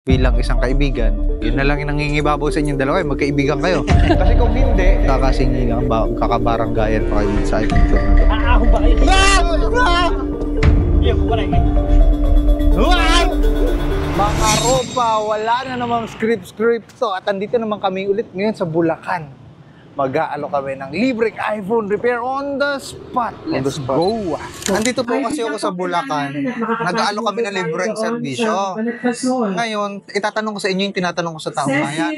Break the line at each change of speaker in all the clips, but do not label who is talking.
bilang isang kaibigan, yun na lang yung nangingibabaw sa inyong dalawa, magkaibigan kayo. Kasi kung hindi, kakasingi lang, kakabaranggayan pa kayo sa iPhone tour na to.
Ako ba kayo? Iyo, wala yun.
Mga ropa, wala na namang script to at andito naman kami ulit ngayon sa Bulacan. Mag-aalo kami ng libreng iPhone repair on the spot. Let's go! Andito po kasi ako sa Bulacan. Nag-aalo kami ng libreng serbisyo. Ngayon, itatanong ko sa inyo yung tinatanong ko sa taong bayan.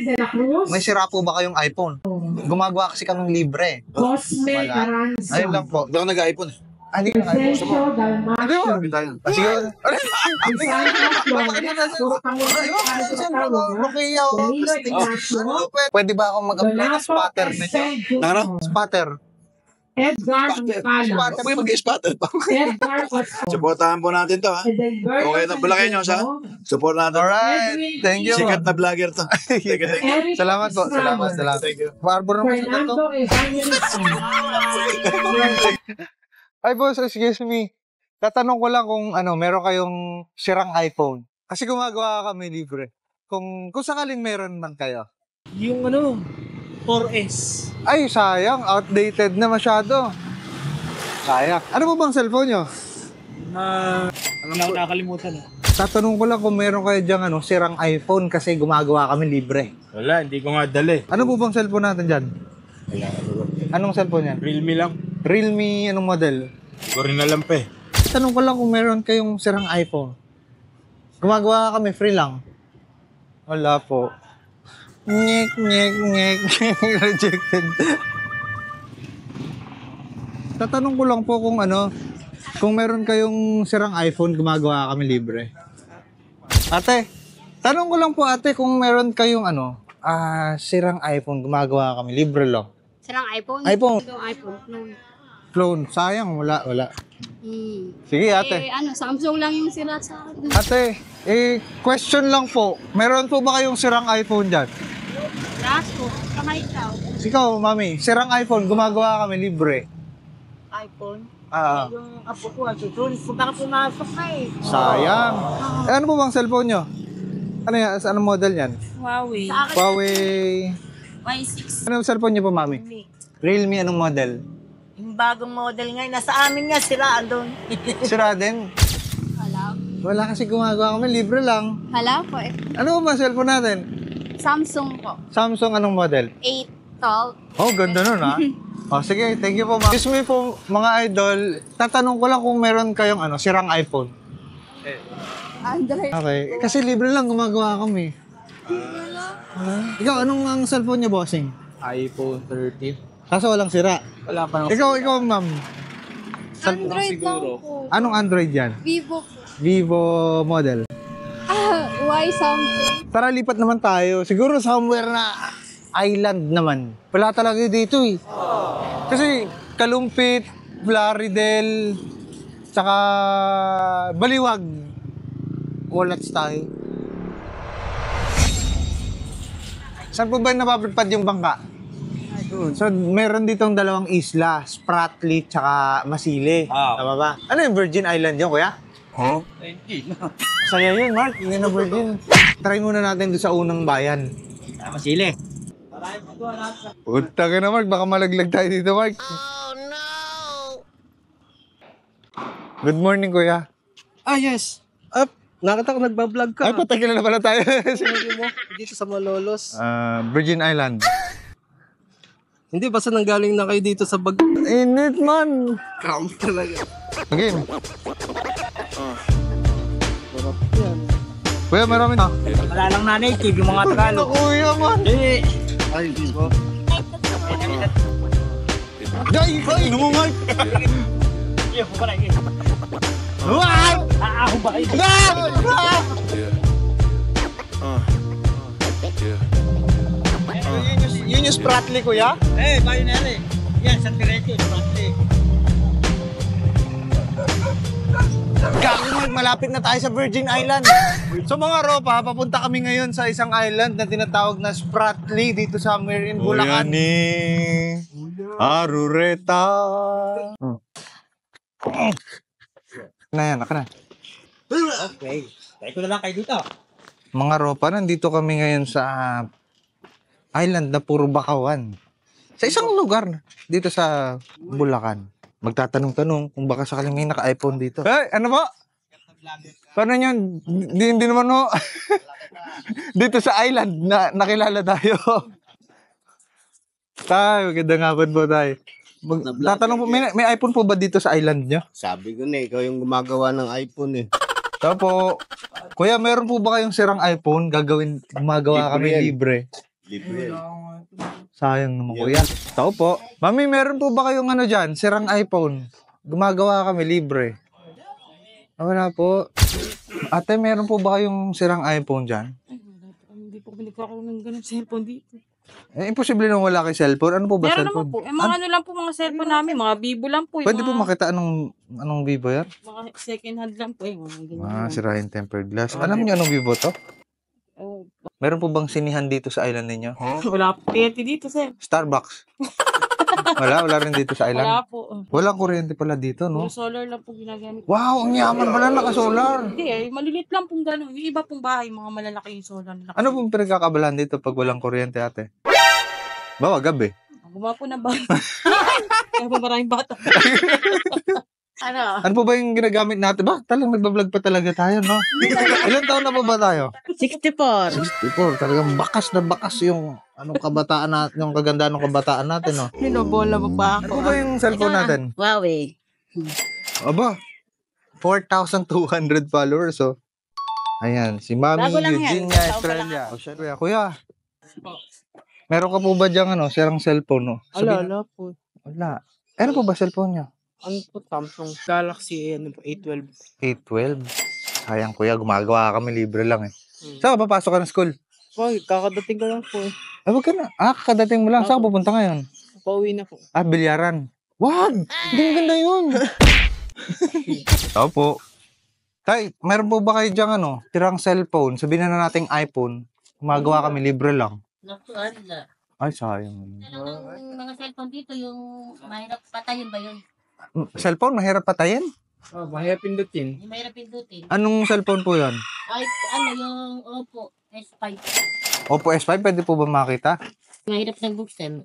May sira po ba kayong iPhone? Gumagawa kasi kaming libre. Wala. Ayun lang po.
Hindi ako nag-iPhone.
Hindi ka nag-iPhone mo. Hindi mo. Sige. Pwede ba akong mag-apply ng spotter ninyo?
Ano?
Spotter.
Edgar
Spotter. Pwede mag-spotter pa. Supportahan po natin to, ha? Okay na, Bulacan nyo, sa support natin.
Alright. Thank you.
Sikat na vlogger to.
Salamat po. Salamat.
Thank you.
Barbaro naman sa to. Ay boss, excuse me. Tatanong ko lang kung meron kayong sirang iPhone. Kasi gumagawa kami libre. Kung sakaling meron man kayo.
Yung 4S.
Ay, sayang. Outdated na masyado. Sayang. Ano po bang cellphone nyo?
Nakakalimutan.
Tatanong ko lang kung meron kayo dyang sirang iPhone kasi gumagawa kami libre.
Wala, hindi ko nga dali.
Ano po bang cellphone natin dyan?
Wala.
Anong cellphone yan?
Realme lang.
Realme, anong model?
Hindi ko rin alam pa eh.
Tanong ko lang kung meron kayong sirang iPhone. Gumagawa kami free lang. Wala po. Nyek. Rejected. Tatanong ko lang po kung meron kayong sirang iPhone, gumagawa kami libre. Ate, tanong ko lang po ate kung meron kayong sirang iPhone, gumagawa kami libre lang.
Sirang iPhone?
iPhone.
Itong iPhone.
Clone. Sayang, wala. Sige, ate.
Samsung lang yung sira sa akin.
Ate, question lang po. Meron po ba kayong sirang iPhone dyan?
Rasko. Saka ikaw.
Ikaw, mami, sirang iPhone, gumagawa kami libre.
iPhone?
Yung
apo ko, susunod ko baka pumasok na eh.
Sayang. Ano po bang cellphone nyo? Ano yan? Anong model yan?
Huawei.
Sa akin,
Huawei.
Y6.
Anong cellphone nyo po, mami? Realme, anong model?
Yung bagong model ngayon, nasa amin nga sila andun.
Sira din.
Hala.
Wala kasi gumagawa kami, libre lang.
Hala po eh.
Ano po ba cellphone natin?
Samsung po.
Samsung, anong model?
8 tall.
Oh, ganda nun ha. Sige, thank you po, ma'am. Excuse me po, mga idol. Tatanong ko lang kung meron kayong sirang iPhone.
Android.
Okay. Kasi libre lang gumagawa kami. Ikaw, anong ang cellphone niya, bossing?
iPhone 13.
Kaso walang sira.
Wala pa
Ikaw, ma'am.
Android lang po.
Anong Android yan?
Vivo po.
Vivo model.
Y something.
Tara, lipat naman tayo. Siguro somewhere na island naman. Wala talaga dito eh. Kasi Kalumpit, Plaridel, tsaka Baliwag. Walats tayo. Saan po ba napapalipad yung bangka? So, meron ditong dalawang isla, Spratly tsaka Masile. Tama ba? Ano yung Virgin Island yun, kuya?
Huh?
Saya yun, Mark. Hindi na Virgin. Try muna natin doon sa unang bayan.
Masili.
Puta ka na, Mark. Baka malaglag tayo dito, Mark. Oh, no! Good morning, kuya.
Yes. Nakita ko nagbablog ka.
Ay, patagal na pala tayo.
Sinabi mo, dito sa Malolos.
Virgin Island.
Hindi, basta nanggaling na kayo dito sa bag...
Init, man.
Calm talaga.
Again.
Sarap yan.
Kuya, marami na.
Wala lang na-native yung mga Tagalog.
Kuya, man.
Ay, di ba?
Ay, ano mo, Mark?
Iyo, wala yun.
Wow!
Ako ba kayo?
Yun yung Spratly, kuya?
Bayo na yan eh. Yan, San Diretso, Spratly.
Gago, Mark, malapit na tayo sa Virgin Island. So mga ropa, papunta kami ngayon sa isang island na tinatawag na Spratly dito sa in Bulacan. Uyani, Arureta. Na yan, naka na.
Okay. Tayo ko na lang kayo dito.
Mga ropa, nandito kami ngayon sa island na puro bakawan. Sa isang lugar dito sa Bulacan. Magtatanong-tanong kung baka sakaling may naka-iPhone dito. Hey, ano ba? Paano yun? Hindi naman ho. Dito sa island na nakilala tayo. Tay, magandang hapon po, tay. Tatanong po, may iPhone po ba dito sa island nyo?
Sabi ko na, ikaw yung gumagawa ng iPhone eh.
Tapo, kuya, meron po ba kayong sirang iPhone? Gumagawa kami libre.
Libre.
Sayang naman, kuya. Tao po. Mami, meron po ba kayong ano dyan? Sirang iPhone? Gumagawa kami libre. Wala po. Ate, meron po ba kayong sirang iPhone dyan?
Hindi po kami nagkakaroon ng ganun cellphone dito.
Imposible nang wala kay cellphone. Ano po ba
Meron
cellphone?
naman po. Mga ano lang po mga cellphone namin. Mga Vivo lang po.
Pwede
mga,
po makita anong Vivo yan?
Mga second hand lang po. Mga ganyan.
Sirahin tempered glass. Alam niyo anong Vivo to?
Oh,
Meron po bang sinihan dito sa island ninyo?
wala po kuryente dito, sir.
Starbucks. Wala rin dito sa island.
Wala po.
Walang kuryente pala dito, no?
Yung solar lang po ginagamit.
Wow, ang yaman pala naka-solar.
Hindi eh. Malilit lang pong gano'n. Yung iba pong bahay, mga malalaki yung solar nila.
Ano pong pinagkakabalahan dito pag walang kuryente, ate? Bawa, gabi.
Gumawa po ng bahay. Kaya po maraming bata. Ano?
Ano po ba yung ginagamit natin? Ba, talagang nagbablog pa talaga tayo, no? Ilan taon na po ba tayo?
64.
64. Talagang bakas na bakas yung anong kabataan natin, yung kagandaan ng kabataan natin, no?
Hinobola mo pa
Ano
ako.
po ba yung cellphone natin?
Huawei.
Aba, 4,200 followers, oh. Ayan, si Mami
Bago lang yan.
Eugenia
Taon pa
Estrella. O siya, kuya. Meron ka po ba diyang ano, sirang cellphone, no?
Ala po.
Wala. Ano po ba cellphone niya?
Ano po, Samsung Galaxy A12.
812. Sayang, kuya, gumagawa kami, libre lang eh. Saan ka papasok ka ng school?
Boy, kakadating ka lang po.
Wag ka na. Kakadating mo lang. Saan ka pupunta ngayon?
Pauwi na po.
Bilyaran. Wag! Hindi maganda yun. Opo. Tay, meron po ba kayo diyang ano, tirang cellphone? Sabihin na nating iPhone. Gumagawa kami, libre lang.
Naku, ala.
Ay, sayang.
Talagang mga cellphone dito, yung mahirap patayin ba yun?
Cellphone, mahirap patayin?
Oh, mahirap pindutin.
Yung mahirap pindutin.
Anong cellphone po yan?
Ay, ano yung Oppo S5.
Oppo S5, pwede po ba makita?
Mahirap ng buksan.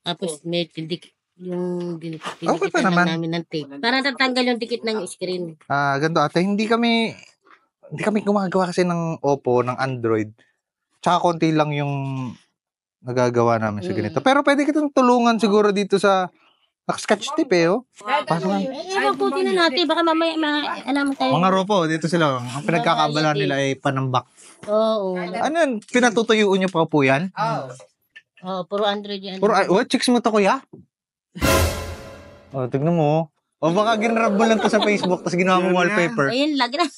Tapos may dikit yung
Okay pa naman.
namin ng tape. Para natanggal yung dikit ng screen.
Ganito ate, hindi kami gumagawa kasi ng Oppo, ng Android. Tsaka konti lang yung nagagawa namin sa ganito. Pero pwede kitang tulungan siguro dito sa naka-sketch tip eh, oh. Pasok nga.
Ewan po din natin. Baka mamaya alam tayo.
Mga ropo, dito sila. Ang pinagkakaabala nila ay panambak.
Oo.
Ano yan? Pinatutuyuan niyo pa po yan?
Oh, puro Android yan.
What? Chicks mo to, kuya? Tignan mo. O baka ginrab mo lang to sa Facebook tapos ginawa mo wallpaper.
Ayun, lagi na.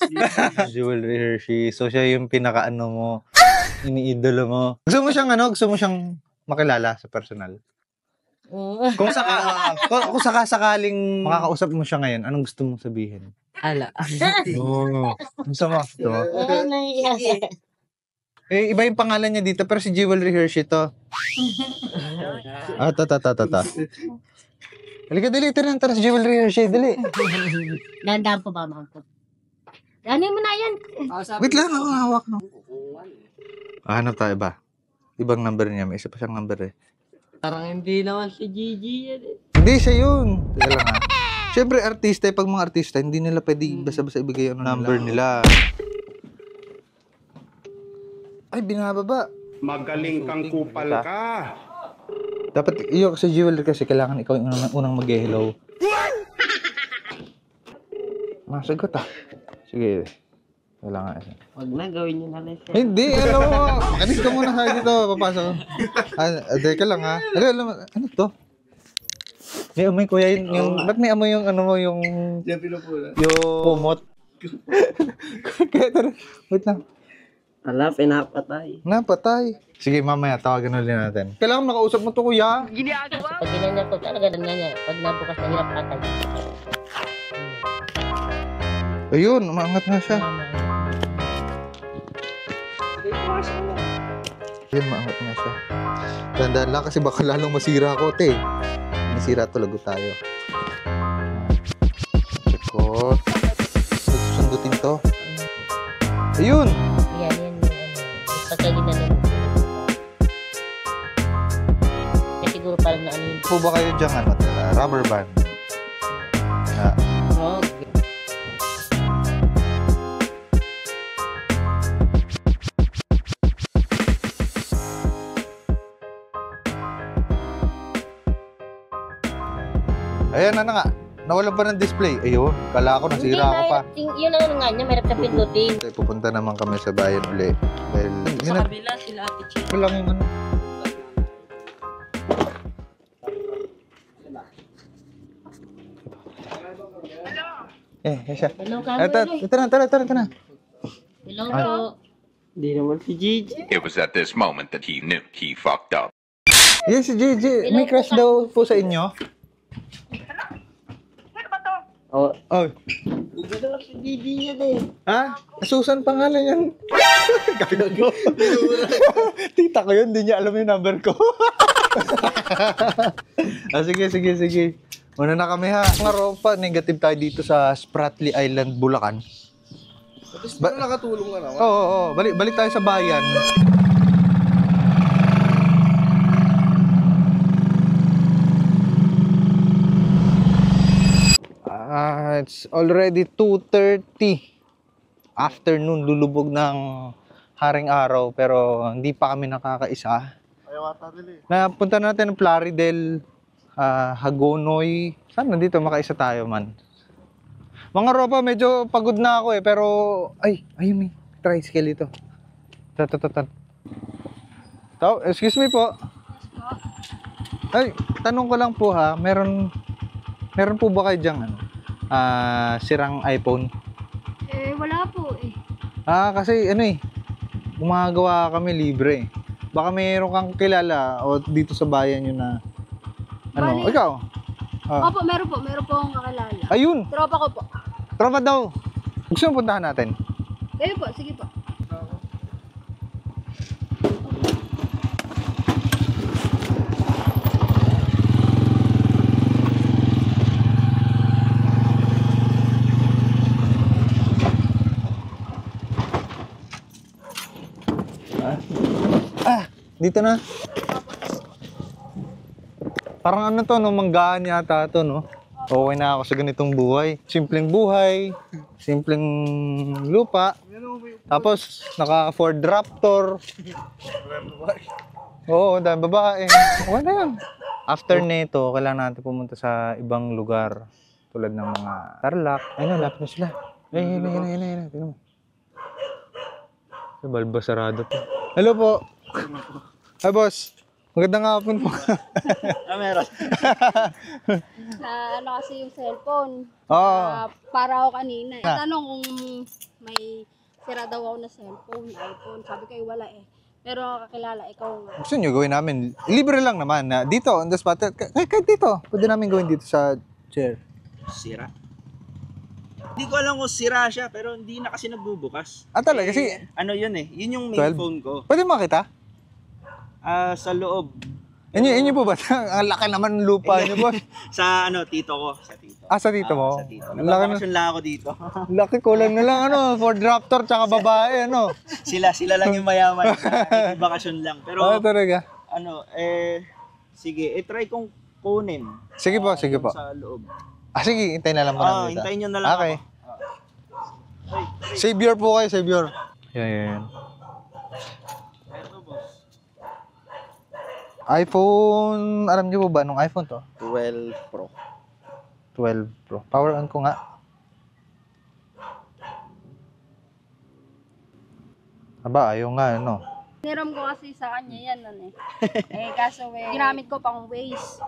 Jewelry Hershey. So siya yung pinaka-ano mo, iniidolo mo. Gusto mo siyang makilala sa personal?
Oo.
Kung sakaling makakausap mo siya ngayon, anong gusto mong sabihin?
Ala.
Oo. Gusto mo?
Oo, naiiyak.
Iba yung pangalan niya dito, pero si Jewelry Hershey to. Ta. Halika, dali. Tara si Jewelry Hershey, dali.
Dandaan po ba, mga po? Ano mo na yan?
Wait lang, ako hawak no. Hanap tayo ba? Ibang number niya, may isa pa siyang number eh.
Parang hindi naman si Gigi yan eh.
Hindi siya yun. Teka lang ha. Siyempre, artista, pag mga artista, hindi nila pwede basta-basta ibigay yung number nila. Ay, binababa.
Magaling kang kupal ka.
Dapat, iyo sa jewelry kasi, kailangan ikaw yung unang mag-hello. Masagot ah. Sige. Kailangan.
Huwag na, gawin niyo na lang siya.
Hindi, alam mo. Alis ka muna sa dito. Papasok. Teka lang ha. Ano to? May amoy kuya yung ba't may amoy yung ano mo yung kumot? Kaya tara. Wait lang.
Ala, pinapatay.
Napatay. Sige, mamaya tawagan ulit natin. Kailangan makausap mo to kuya.
Pag ginanya po, talaga ganyan. Pag nabukas na hirap patay.
Ayun, umaangat nga siya. Ayun, umaangat nga siya. Tandaan lang kasi baka lalong masira ko, te. Masira talaga tayo. Check ko. Susundutin to. Ayun!
Yan. Pagka ginanong. Kaya siguro parang na ano yun.
Po ba kayo dyan, ano, rubber band? Na,
Oo.
ayan na nga. Nawala pa ng display. Ayun, kala ko nasira ako pa.
Yun ang ano nga niya, mahirap na pindutin.
Pupunta naman kami sa bayan uli. Dahil,
Sa kabila, sila Ate Chi.
ito lang yung ano. Siya.
Hello,
Ito na, tara na.
Hello po.
Hindi naman si Gigi.
It was at this moment that he knew he fucked up.
Yes, Gigi. May crush daw po sa inyo.
Oh,
Oh.
hindi naman si Gigi yan eh.
Ha? Susan pangalan yan. Tita ko yun, di niya alam yung number ko. Sige. Una na kami ha. Nga ropa, negative tayo dito sa Spratly Island, Bulacan.
Pero nakatulong ka naman.
Oo. Balik tayo sa bayan. It's already 2:30 afternoon, lulubog ng haring araw pero hindi pa kami nakakaisa. Napunta natin ng Plaridel, Hagonoy. Sana dito makaisa tayo man. Mga ropa, medyo pagod na ako pero ayun may tricycle ito. Excuse me po. Ay, tanong ko lang po ha, meron po ba kayo diyang sirang iPhone?
Wala po eh.
Kasi gumagawa kami libre. Baka mayroon kang kilala o dito sa bayan yun na
Bali.
ikaw?
Opo, meron po akong kakilala.
Ayun,
Tropa ko po.
tropa daw. Gusto mo puntahan natin?
Kayo po, sige po.
Dito na. Parang ano to, no? Manggaan yata to, no? Okay na ako sa ganitong buhay. Simpleng buhay, simpleng lupa. Tapos, naka-Ford Raptor. Oo, dahil babae. Okay na yan. After nito, kailangan natin pumunta sa ibang lugar. Tulad ng mga Tarlac. Ayun, lapit na sila. Ayun. Tingnan mo. Balba sarado po. Hello po. Hi, boss. Magandang hapon po.
Meron.
Na ano kasi yung cellphone.
Oo.
Para ako kanina. Tanong kung may sira daw ako na cellphone, iPhone. Sabi ko wala eh. Pero kakilala, ikaw nga.
Gusto nyo gawin namin, libre lang naman na dito, on the spot. Kahit dito, pwede namin gawin dito sa chair.
Sira? Hindi ko alam kung sira siya, pero hindi na kasi nagbubukas.
Talaga? Kasi,
Ano yun eh, yun yung main
12?
phone ko.
pwede makita?
Sa loob.
Inyo po ba? Ang laki naman ng lupa nyo, boss.
Sa tito ko. Sa tito.
Sa tito mo?
Sa tito.
Ang laki na.
Nagbabakasyon lang ako dito.
Laki, kulang na lang, Ford Raptor, tsaka babae,
sila lang yung mayaman. Bakasyon lang. Pero,
talaga.
sige, try kong kunin.
Sige po.
Sa loob.
Sige, hintayin na lang po namin.
Hintayin nyo na lang
Okay.
ako.
Savior po kayo, Savior. Yan.
Eto, boss.
iPhone, alam niyo po ba anong iPhone to?
12 Pro.
12 Pro. Power on ko nga. Ayaw nga,
Niram ko kasi sa kanya yan, kaso ginamit ko pang Waze.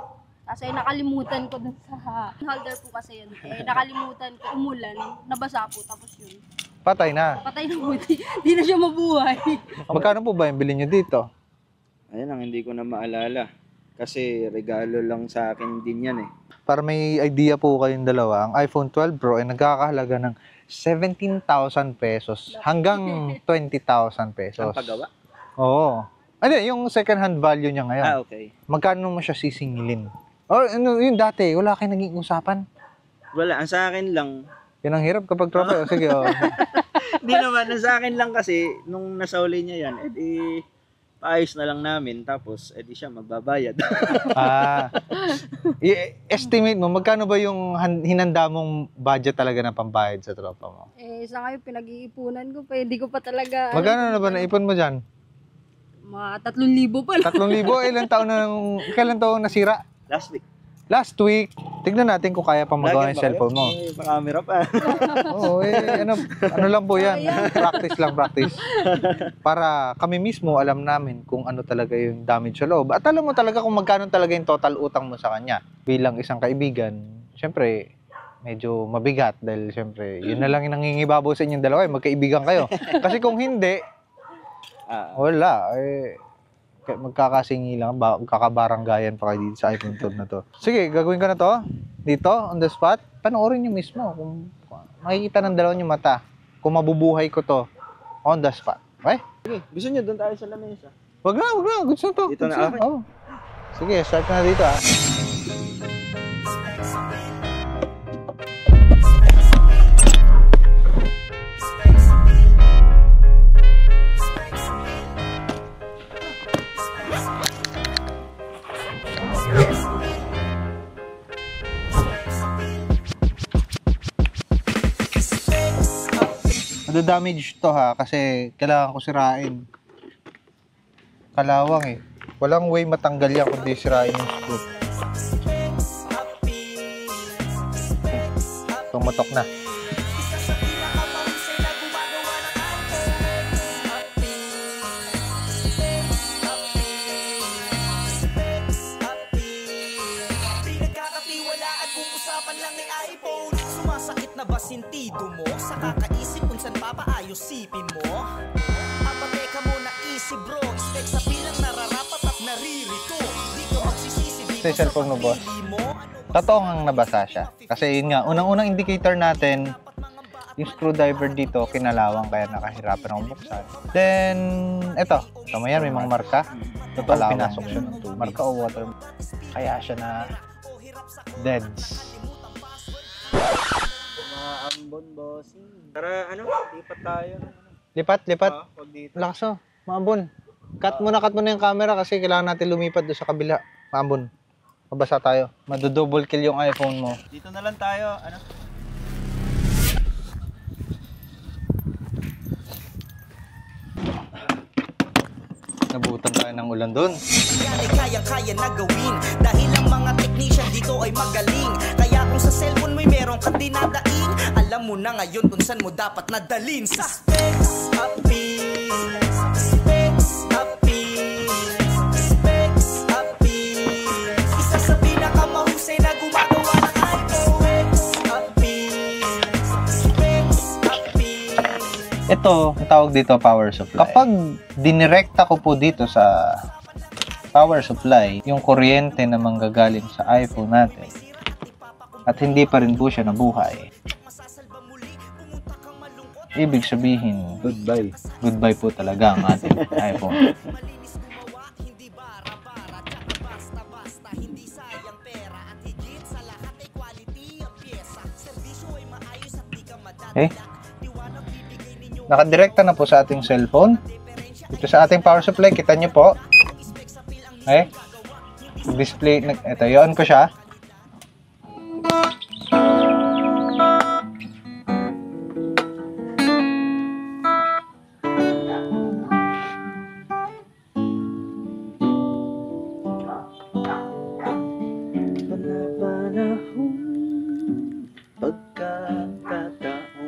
Kasi nakalimutan ko dun sa holder po kasi yun. Nakalimutan ko, umulan, nabasa po, tapos yun.
Patay na.
Patay na po, di na siya mabuhay.
Magkano po ba yung bilhin nyo dito?
Ayun ang hindi ko na maalala. Kasi regalo lang sa akin din yan eh.
Para may idea po kayong dalawa, ang iPhone 12 Pro ay nagkakahalaga ng 17,000 pesos hanggang 20,000 pesos.
Ang paggawa?
Oo. Yung second hand value niya ngayon.
Okay.
Magkano mo siya sisingilin? Or yung dati, wala kayong naging usapan?
Wala, ang sa akin lang,
Yan ang hirap kapag tropa. Sige, oh.
Hindi naman, sa akin lang kasi, nung nasauli niya yan, edi paayos na lang namin, tapos edi siya magbabayad.
I-estimate mo, magkano ba yung hinanda mong budget talaga na pambayad sa tropa mo?
Sa ngayon, pinag-iipunan ko pa. Hindi ko pa talaga...
Magkano na ba naipon mo dyan?
Mga 3,000 pa lang.
3,000? Kailan taon nasira? Last week. Tignan natin kung kaya pa magawa yung cellphone mo.
Camera pa.
Oo, ano lang po yan. Practice lang, practice. Para kami mismo alam namin kung ano talaga yung damage sa loob. At alam mo talaga kung magkano talaga yung total utang mo sa kanya. Bilang isang kaibigan, syempre, medyo mabigat. Dahil syempre, yun na lang yung nangingibabaw sa inyong dalawa. Magkaibigan kayo. Kasi kung hindi, wala. Magkakasingi lang, magkakabaranggayan pa kayo dito sa iPhone tour na to. Sige, gagawin ko na to. Dito, on the spot. Panoorin nyo mismo. Kung makikita ng dalawa nyo mata. Kung mabubuhay ko to, on the spot. Okay?
Sige, gusto nyo doon tayo sa lamesa?
Wag na. Gusto to.
Dito na ako.
Oh. Sige, start na dito ah. Damage to ha, kasi kailangan ko sirain. Kalawang eh. Walang way matanggal yan kundi sirain yung screw. Tumatok na.
Pinagkakatiwalaan kung usapan lang ni iPhone. Sumasakit na ba sintido mo? Sa kakaisip kung saan papaayos sipin mo? Teka muna, easy bro. Spec sa pilang nararapat at naririto. Di ka magsisisi dito
sa cellphone mo, boss. Totoo ngang nabasa siya. Kasi yun nga, unang-unang indicator natin, yung screwdriver dito, kinalawang kaya nakahirapan akong buksan. Then, eto. Tama yan, may mga marka. Totoo, pinasok siya ng tubig. Marka o water. Kaya siya na deads.
Ambon, boss. Tara, lipat tayo.
Lipat.
Wag dito.
Lakas o, maambon. Cut mo na yung camera kasi kailangan natin lumipat doon sa kabila. Maambon. Mabasa tayo. Madodouble kill yung iPhone mo.
Dito na lang tayo.
Nabutan tayo ng ulan doon.
Yan ay kayang-kaya na gawin dahil ang mga technician dito ay magaling. Kaya kung sa cellphone mo'y meron ka dinadaing, alam mo na ngayon kung saan mo dapat nadalin. Sa Specs Appeal, Specs Appeal, Specs Appeal, isa sa pinakamahusay na gumagawa ng iPhone. Specs Appeal, Specs Appeal.
Ito, ang tawag dito power supply. Kapag dinirekta ko po dito sa power supply, yung kuryente na manggagaling sa iPhone natin, at hindi pa rin po siya nabuhay, ibig sabihin, goodbye po talaga ang ating iPhone. Nakadirekta na po sa ating cellphone. Ito sa ating power supply, kita nyo po. Display, ito, i-on ko siya.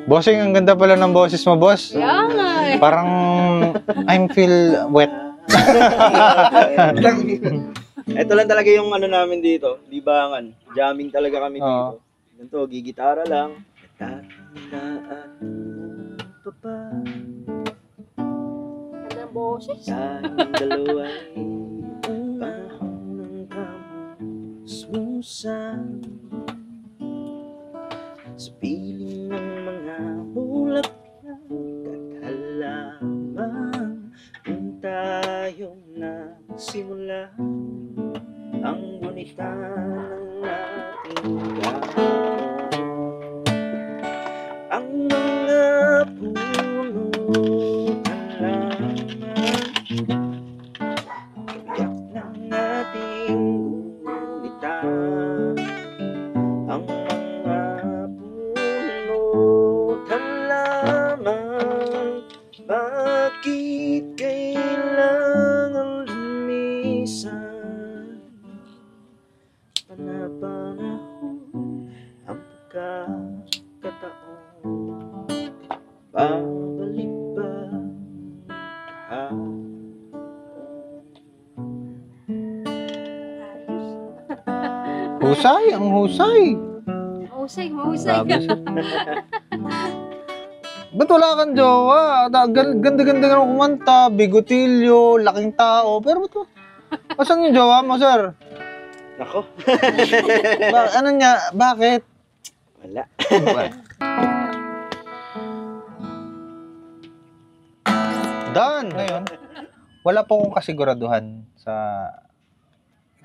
Bossing, ang ganda pala ng boses mo, boss.
Kaya nga eh.
Parang I'm feel wet.
Ito lang talaga yung namin dito, libangan. Jamming talaga kami dito. Ganito, gigitara lang. Tatandaan mo pa
Ganda ng boses.
tayong dalawa panahon ng kamusmusan sa piling ng mga bulaklak at halaman. Kung tayo nagsimula ang gunita ng ating kailangan lumisan. Panapanahon ang pagkakataon. Babalik ba kahapon?
Husay, ang husay.
Mahusay.
Ba't wala kang jowa? Ganda-ganda nga kumanta, bigotilyo, laking tao. Pero ba't asan yung jowa mo, sir?
Nako.
Ano niya? Bakit?
Wala.
Dan, ngayon, wala po akong kasiguraduhan sa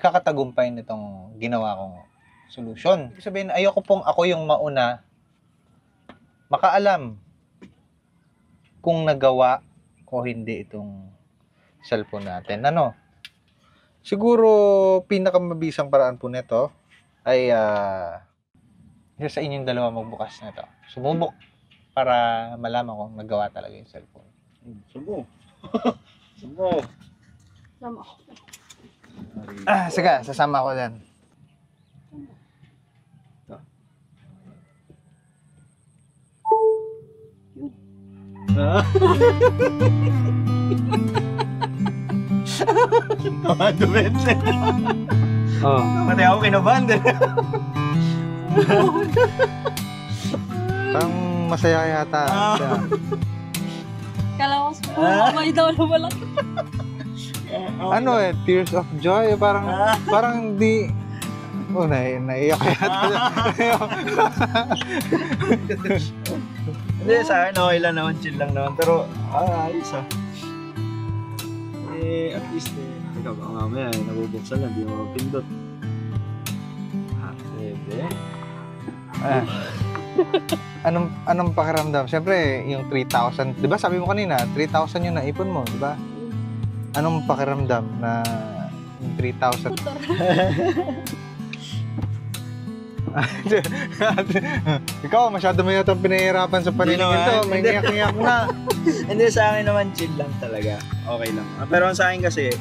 kakatagumpay nitong ginawa kong solusyon. Ibig sabihin, ayoko pong ako yung mauna makaalam kung nagawa o hindi itong cellphone natin. Ano? Siguro, pinakamabisang paraan po nito ay isa sa inyong dalawa magbukas na ito. Sumubok para malaman kung nagawa talaga yung cellphone.
Subo. Subo.
Sama.
Sige, sasama ko dyan.
Dumense.
Oh.
Pati ako kinabahan din.
Parang masaya yata. siya.
Kala ko may daw na wala.
Ano tears of joy. Parang di... Oh, naiyak yata.
Hindi, sa akin okay lang naman, chill lang naman. Pero, ayos ah. At least teka ba mamaya, nabubuksan lang, di mo mapindot. Bebe.
Anong pakiramdam? Siyempre, yung 3,000, di ba sabi mo kanina, 3,000 yung naipon mo, di ba? Anong pakiramdam na yung 3,000? Ikaw, masyado mo yata pinahihirapan sa paningin to. May ngiyak-ngiyak na.
Hindi, sa akin naman chill lang talaga. Okay lang. Pero sa akin kasi,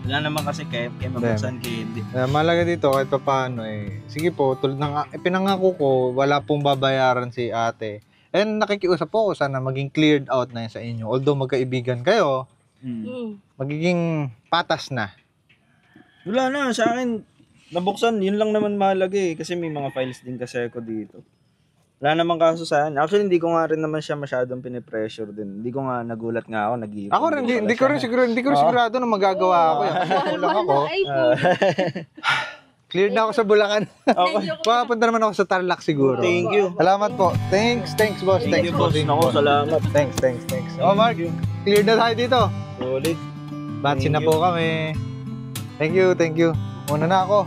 wala naman kasi kaya mabuksan kaya hindi.
Malaga dito, kahit pa paano sige po, tulad ng pinangako ko, wala pong babayaran si ate. And nakikiusap po ako, sana maging cleared out na yun sa inyo. Although magkaibigan kayo, magiging patas na.
Wala na, sa akin, nabuksan, yun lang naman mahalaga kasi may mga files din kasi ako dito. Wala namang kaso sa akin. Actually, hindi ko nga rin naman siya masyadong pinipressure din. Hindi ko nga nagulat nga ako, nag-iipon.
Ako rin, hindi ko rin sigurado na magagawa ako. Kulang ako. Cleared na ako sa Bulacan. Papunta naman ako sa Tarlac siguro.
Thank you.
Salamat po. Thanks boss.
Thank you, boss. Ako, salamat.
Thanks. Oh, Mark, cleared na tayo dito.
Solid.
Batsi na po kami. Thank you. Muna na ako.